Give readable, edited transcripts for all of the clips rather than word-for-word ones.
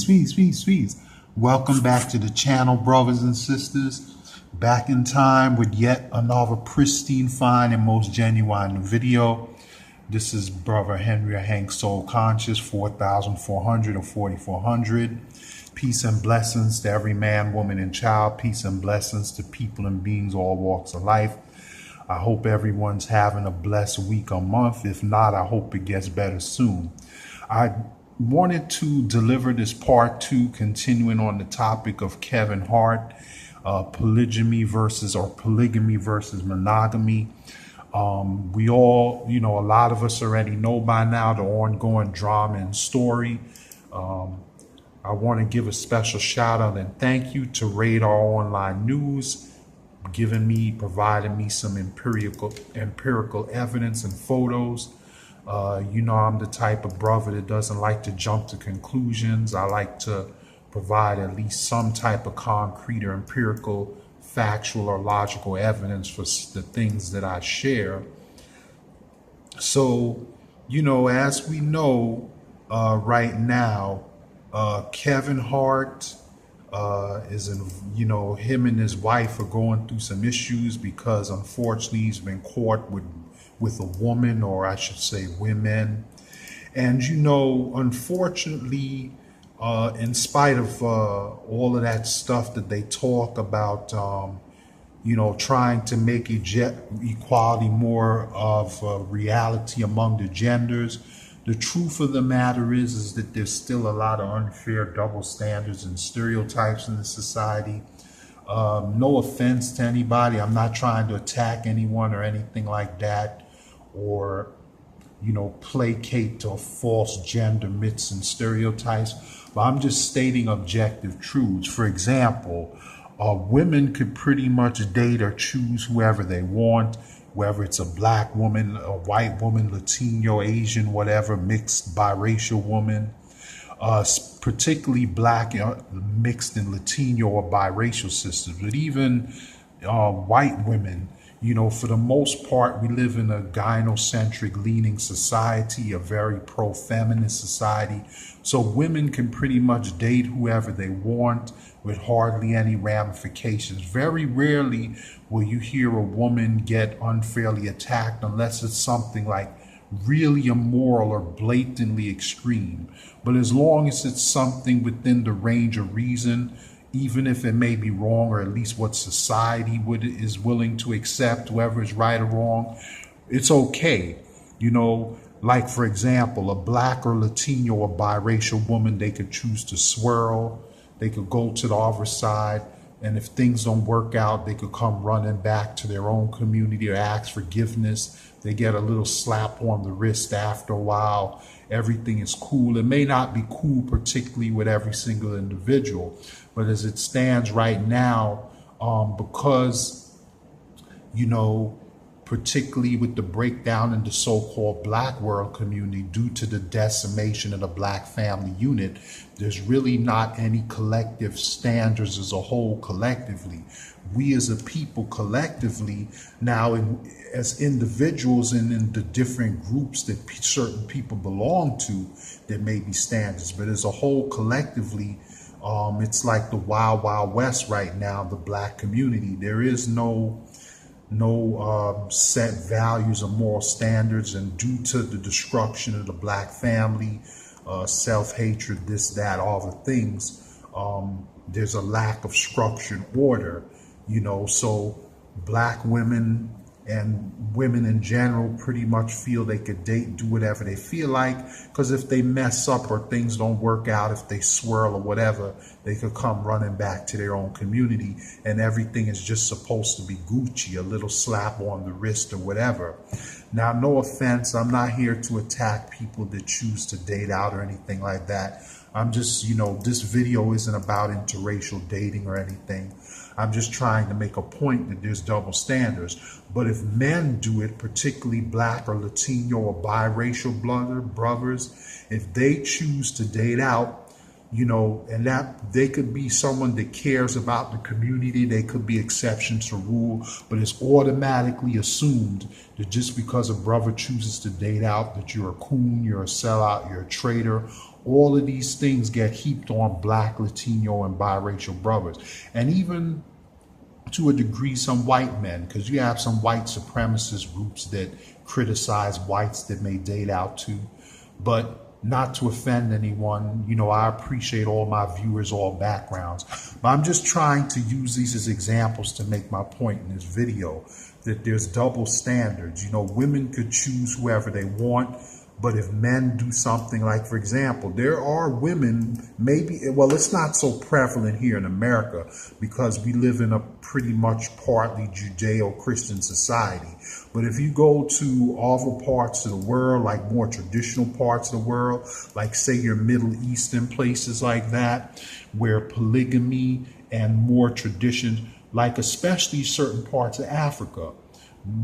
Sweets. Welcome back to the channel, brothers and sisters. Back in time with yet another pristine, fine, and most genuine video. This is brother Henry Hank Soul Conscious, 4,400 or 4,400. Peace and blessings to every man, woman, and child. Peace and blessings to people and beings, all walks of life. I hope everyone's having a blessed week or month. If not, I hope it gets better soon. I wanted to deliver this part 2, continuing on the topic of Kevin Hart, polygamy versus monogamy. We all, a lot of us already know by now the ongoing drama and story. I want to give a special shout out and thank you to Radar Online News, providing me some empirical evidence and photos. I'm the type of brother that doesn't like to jump to conclusions. I like to provide at least some type of concrete or empirical, factual or logical evidence for the things that I share. So, as we know right now, Kevin Hart is him and his wife are going through some issues because unfortunately he's been caught with a woman, or I should say women. And unfortunately, in spite of all of that stuff that they talk about, trying to make equality more of a reality among the genders, the truth of the matter is that there's still a lot of unfair double standards and stereotypes in the society. No offense to anybody. I'm not trying to attack anyone or anything like that, or placate to false gender myths and stereotypes, but I'm just stating objective truths. For example, women could pretty much date or choose whoever they want, whether it's a black woman, a white woman, Latino, Asian, whatever, mixed biracial woman, particularly black, mixed and Latino or biracial sisters, but even white women. For the most part, we live in a gynocentric leaning society, a very pro-feminist society. So women can pretty much date whoever they want with hardly any ramifications. Very rarely will you hear a woman get unfairly attacked unless it's something like really immoral or blatantly extreme. But as long as it's something within the range of reason, even if it may be wrong, or at least what society is willing to accept, whether it's right or wrong, it's okay. Like for example, a black or Latino or biracial woman, they could choose to swirl, they could go to the other side, and if things don't work out, they could come running back to their own community or ask forgiveness. They get a little slap on the wrist after a while. Everything is cool. It may not be cool particularly with every single individual, but as it stands right now, because, particularly with the breakdown in the so-called black world community due to the decimation of the black family unit, there's really not any collective standards as a whole collectively. We as a people collectively now, as individuals and in the different groups that certain people belong to, there may be standards, but as a whole collectively, it's like the wild, wild west right now, the black community. There is no set values or moral standards, and due to the destruction of the black family, self-hatred, this, that, all the things, there's a lack of structure and order, so black women and women in general pretty much feel they could date, do whatever they feel like, because if they mess up or things don't work out, if they swirl or whatever, they could come running back to their own community, and everything is just supposed to be Gucci, a little slap on the wrist or whatever. Now, no offense, I'm not here to attack people that choose to date out or anything like that. I'm just, this video isn't about interracial dating or anything. I'm just trying to make a point that there's double standards. But if men do it, particularly black or Latino or biracial brothers, if they choose to date out, and that they could be someone that cares about the community. They could be exceptions to rule, but it's automatically assumed that just because a brother chooses to date out, that you're a coon, you're a sellout, you're a traitor. All of these things get heaped on Black, Latino, and biracial brothers. And even to a degree, some white men, because you have some white supremacist groups that criticize whites that may date out too. But not to offend anyone, I appreciate all my viewers, all backgrounds, but I'm just trying to use these as examples to make my point in this video, that there's double standards. Women could choose whoever they want, but if men do something, like, for example, there are women, it's not so prevalent here in America because we live in a pretty much partly Judeo-Christian society. But if you go to other parts of the world, like more traditional parts of the world, like say your Middle Eastern places like that, where polygamy and more traditions, like especially certain parts of Africa,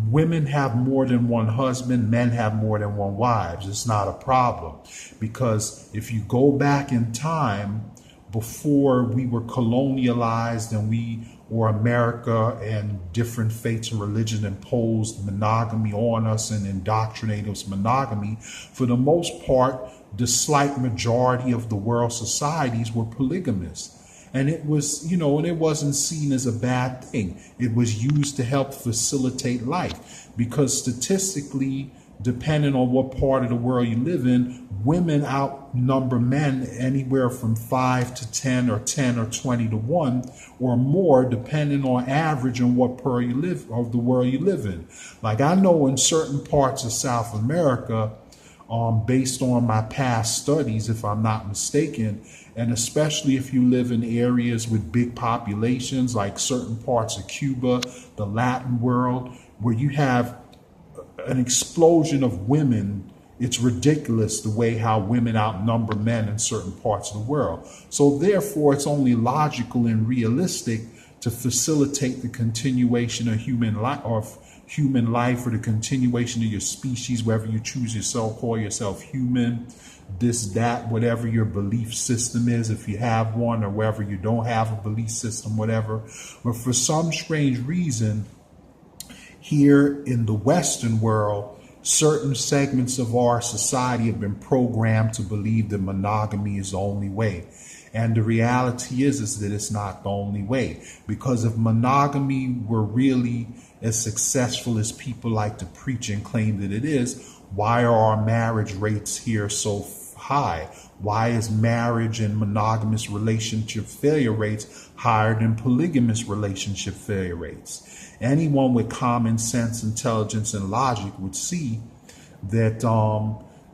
women have more than one husband, men have more than one wives. It's not a problem, because if you go back in time, before we were colonialized and America and different faiths and religion imposed monogamy on us and indoctrinated us monogamy, for the most part, the slight majority of the world societies were polygamous. And it was, and it wasn't seen as a bad thing. It was used to help facilitate life, because statistically, depending on what part of the world you live in, women outnumber men anywhere from 5 to 10 or 10 or 20 to 1 or more, depending on average on what part of the world you live in. Like, I know in certain parts of South America, based on my past studies, if I'm not mistaken, and especially if you live in areas with big populations, like certain parts of Cuba, the Latin world, where you have an explosion of women, it's ridiculous the way how women outnumber men in certain parts of the world. So therefore, it's only logical and realistic to facilitate the continuation of human life, or the continuation of your species, whether you choose yourself, call yourself human, this, that, whatever your belief system is, if you have one, or whether you don't have a belief system, whatever. But for some strange reason, here in the Western world, certain segments of our society have been programmed to believe that monogamy is the only way. And the reality is that it's not the only way. Because if monogamy were really as successful as people like to preach and claim that it is, why are our marriage rates here so high? Why is marriage and monogamous relationship failure rates higher than polygamous relationship failure rates? Anyone with common sense, intelligence, and logic would see that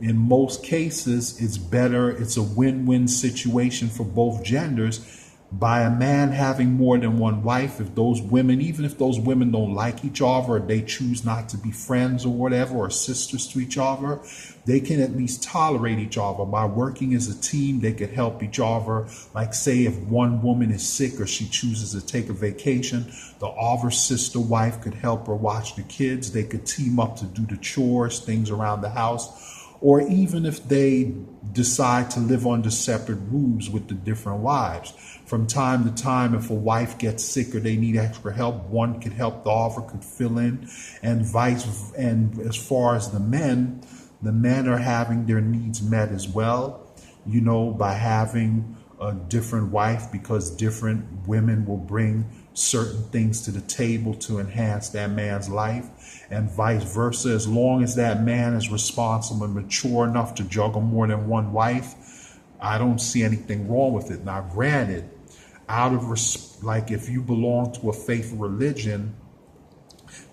in most cases, it's a win-win situation for both genders by a man having more than one wife. If those women, even if those women don't like each other, or they choose not to be friends or whatever, or sisters to each other, they can at least tolerate each other. By working as a team, they could help each other. Like, say, if one woman is sick or she chooses to take a vacation, the other sister wife could help her watch the kids. They could team up to do the chores, things around the house. Or even if they decide to live under separate roofs with the different wives. From time to time, if a wife gets sick or they need extra help, one could help, the other could fill in, and and as far as the men are having their needs met as well, by having a different wife, because different women will bring certain things to the table to enhance that man's life, and vice versa. As long as that man is responsible and mature enough to juggle more than one wife, I don't see anything wrong with it. Now, granted, like if you belong to a faith religion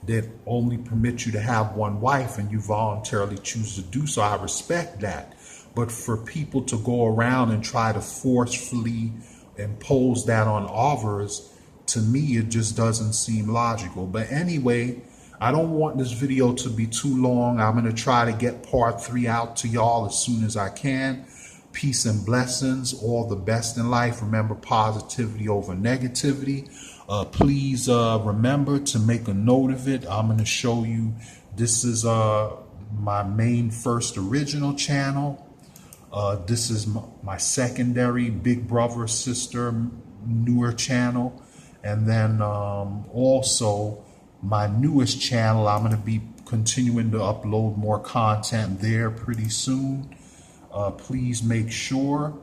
that only permits you to have one wife and you voluntarily choose to do so, I respect that. But for people to go around and try to forcefully impose that on others, to me, it just doesn't seem logical. But anyway, I don't want this video to be too long. I'm going to try to get part 3 out to y'all as soon as I can. Peace and blessings. All the best in life. Remember, positivity over negativity. Please remember to make a note of it. I'm going to show you. This is my main first original channel. This is my secondary big brother, sister, newer channel. And then also my newest channel, I'm going to be continuing to upload more content there pretty soon. Please make sure,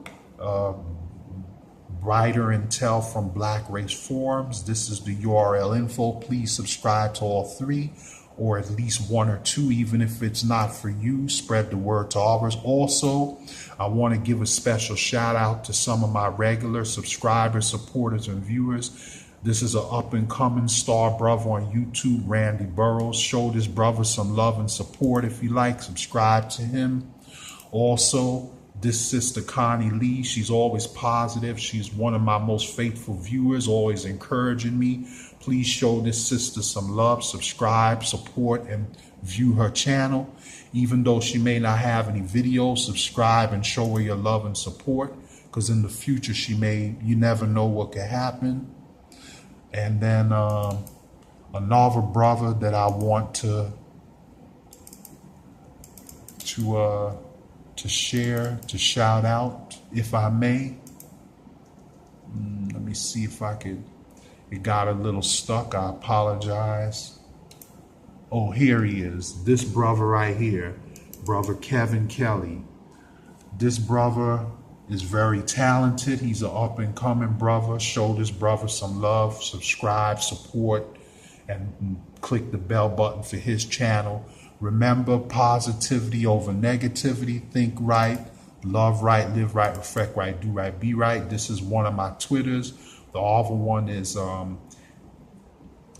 Writer Intel from Black Race Forums, this is the URL info. Please subscribe to all three, or at least one or two, even if it's not for you. Spread the word to others. Also, I want to give a special shout out to some of my regular subscribers, supporters, and viewers. This is an up-and-coming star brother on YouTube, Randy Burrows. Show this brother some love and support if you like. Subscribe to him. Also, this sister Connie Lee, she's always positive. She's one of my most faithful viewers, always encouraging me. Please show this sister some love, subscribe, support, and view her channel. Even though she may not have any videos, subscribe and show her your love and support, because in the future you never know what could happen. And then another brother that I want to share, to shout out, if I may. Let me see if I could. It got a little stuck. I apologize. Oh, here he is. This brother right here, brother Kevin Kelly. This brother is very talented. He's an up-and-coming brother. Show this brother some love, subscribe, support, and click the bell button for his channel. Remember, positivity over negativity. Think right, love right, live right, reflect right, do right, be right. This is one of my Twitters. The other one is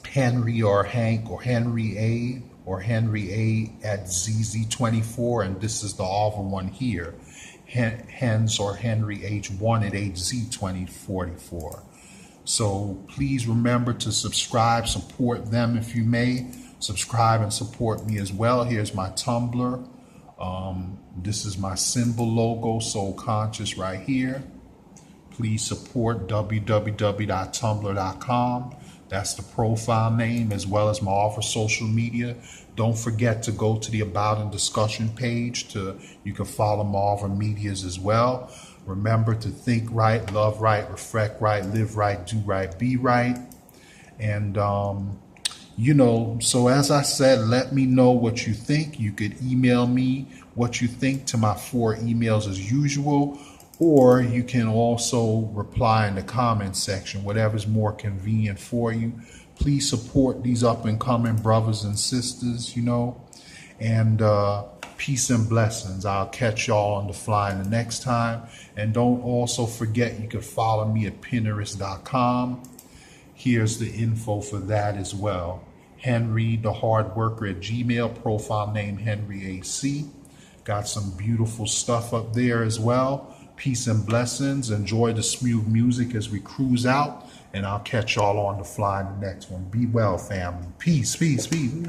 Henry or Hank or Henry A or Henry A at ZZ24, and this is the other one here, Hens or Henry H1 at HZ2044. So please remember to subscribe, support them if you may. Subscribe and support me as well. Here's my Tumblr. This is my symbol logo, Soul Conscious, right here. Please support www.tumblr.com. That's the profile name, as well as my other social media. Don't forget to go to the About and Discussion page. You can follow my other medias as well. Remember to think right, love right, reflect right, live right, do right, be right. And so as I said, let me know what you think. You could email me what you think to my 4 emails as usual, or you can also reply in the comment section, whatever's more convenient for you. Please support these up-and-coming brothers and sisters, and peace and blessings. I'll catch y'all on the fly the next time. And don't also forget, you can follow me at Pinterest.com. Here's the info for that as well. henrythehardworker at Gmail, profile name Henry AC. Got some beautiful stuff up there as well. Peace and blessings. Enjoy the smooth music as we cruise out, and I'll catch y'all on the fly in the next one. Be well, family. Peace, peace, peace.